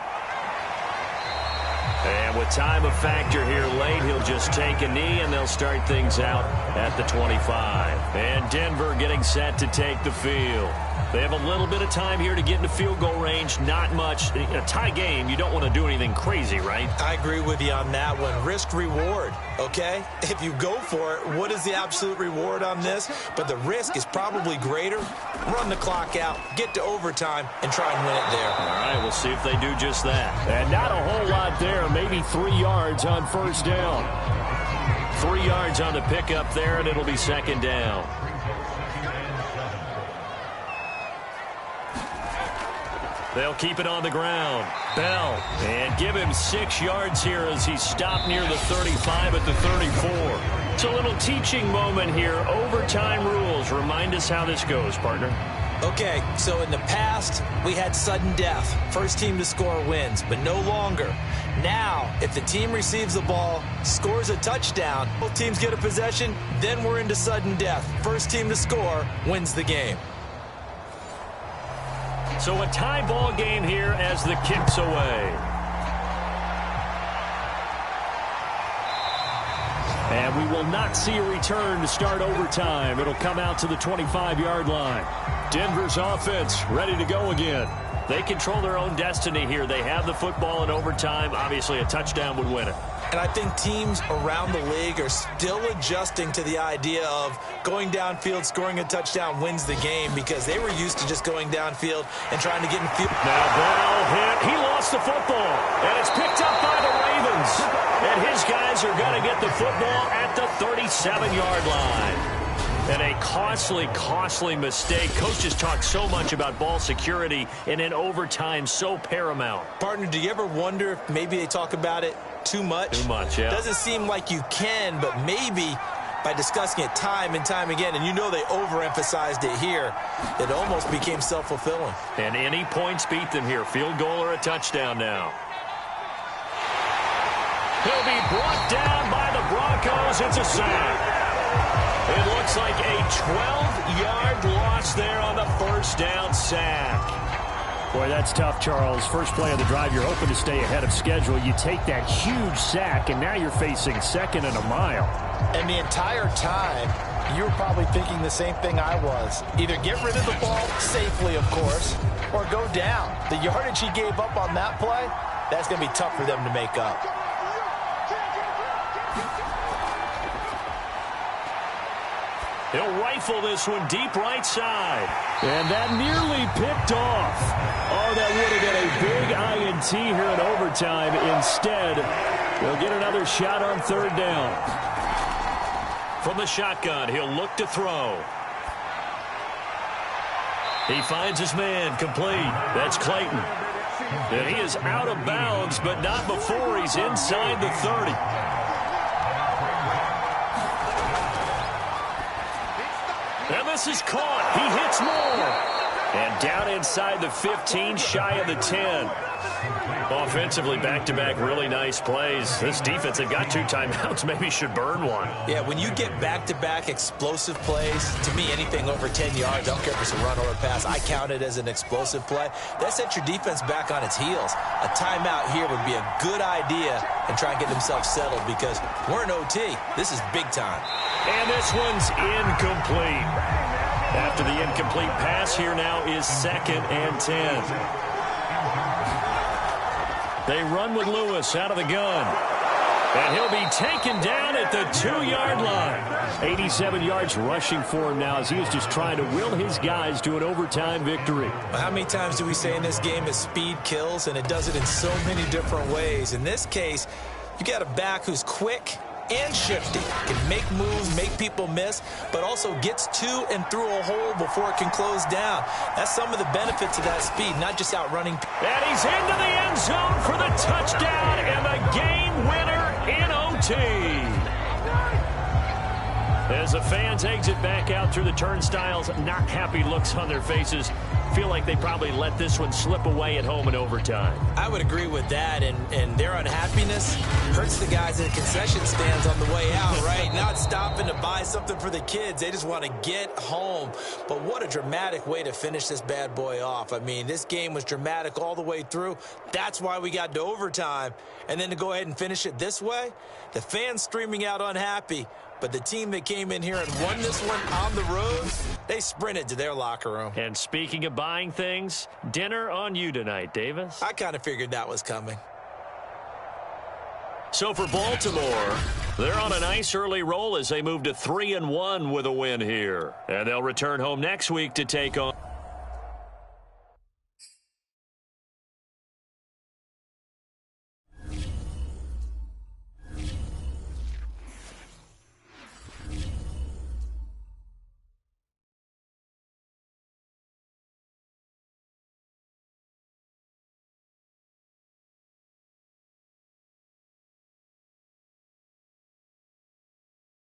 And with time a factor here late, he'll just take a knee and they'll start things out at the 25. And Denver getting set to take the field. They have a little bit of time here to get into field goal range. Not much. In a tie game, you don't want to do anything crazy, right? I agree with you on that one. Risk reward, okay? If you go for it, what is the absolute reward on this? But the risk is probably greater. Run the clock out, get to overtime, and try and win it there. All right, we'll see if they do just that. And not a whole lot there. Maybe 3 yards on first down. 3 yards on the pickup there, and it'll be second down. They'll keep it on the ground. Bell, and give him 6 yards here as he stopped near the 35 at the 34. It's a little teaching moment here. Overtime rules. Remind us how this goes, partner. Okay, so in the past, we had sudden death. First team to score wins, but no longer. Now, if the team receives the ball, scores a touchdown, both teams get a possession, then we're into sudden death. First team to score wins the game. So a tie ball game here as the kick's away. And we will not see a return to start overtime. It'll come out to the 25-yard line. Denver's offense ready to go again. They control their own destiny here. They have the football in overtime. Obviously, a touchdown would win it. And I think teams around the league are still adjusting to the idea of going downfield, scoring a touchdown wins the game, because they were used to just going downfield and trying to get in field. Now Bell hit. He lost the football, and it's picked up by the Ravens. And his guys are going to get the football at the 37-yard line. And a costly mistake. Coaches talk so much about ball security, and in overtime, so paramount. Partner, do you ever wonder if maybe they talk about it too much? Too much, yeah. Doesn't seem like you can, but maybe by discussing it time and time again, and you know they overemphasized it here, it almost became self-fulfilling. And any points beat them here. Field goal or a touchdown now. He'll be brought down by the Broncos. It's a sack. It looks like a 12-yard loss there on the first down sack. Boy, that's tough, Charles. First play of the drive, you're hoping to stay ahead of schedule. You take that huge sack, and now you're facing second and a mile. And the entire time, you were probably thinking the same thing I was. Either get rid of the ball safely, of course, or go down. The yardage he gave up on that play, that's going to be tough for them to make up. He'll rifle this one deep right side. And that nearly picked off. Oh, that would have been a big INT here in overtime. Instead, they'll get another shot on third down. From the shotgun, he'll look to throw. He finds his man, complete. That's Clayton. And he is out of bounds, but not before he's inside the 30. And this is caught. He hits more. And down inside the 15, shy of the 10. Offensively, back-to-back really nice plays. This defense, they've got 2 timeouts. Maybe should burn one. Yeah, when you get back-to-back explosive plays, to me, anything over 10 yards, I don't care if it's a run or a pass, I count it as an explosive play. That sets your defense back on its heels. A timeout here would be a good idea and try and get themselves settled because we're in OT. This is big time. And this one's incomplete. After the incomplete pass, here now is 2nd and 10. They run with Lewis out of the gun. And he'll be taken down at the 2-yard line. 87 yards rushing for him now as he is just trying to will his guys to an overtime victory. Well, how many times do we say in this game is speed kills, and it does it in so many different ways. In this case, you got a back who's quick and shifty, can make moves, make people miss, but also gets to and through a hole before it can close down. That's some of the benefits of that speed, not just outrunning. And he's into the end zone for the touchdown and the game winner in OT. As the fans exit back out through the turnstiles, not happy looks on their faces. Feel like they probably let this one slip away at home in overtime. I would agree with that, and their unhappiness hurts the guys in the concession stands on the way out, right? Not stopping to buy something for the kids. They just want to get home. But what a dramatic way to finish this bad boy off. I mean, this game was dramatic all the way through. That's why we got to overtime. And then to go ahead and finish it this way, the fans streaming out unhappy. But the team that came in here and won this one on the road, they sprinted to their locker room. And speaking of buying things, dinner on you tonight, Davis. I kind of figured that was coming. So for Baltimore, they're on a nice early roll as they move to 3-1 with a win here. And they'll return home next week to take on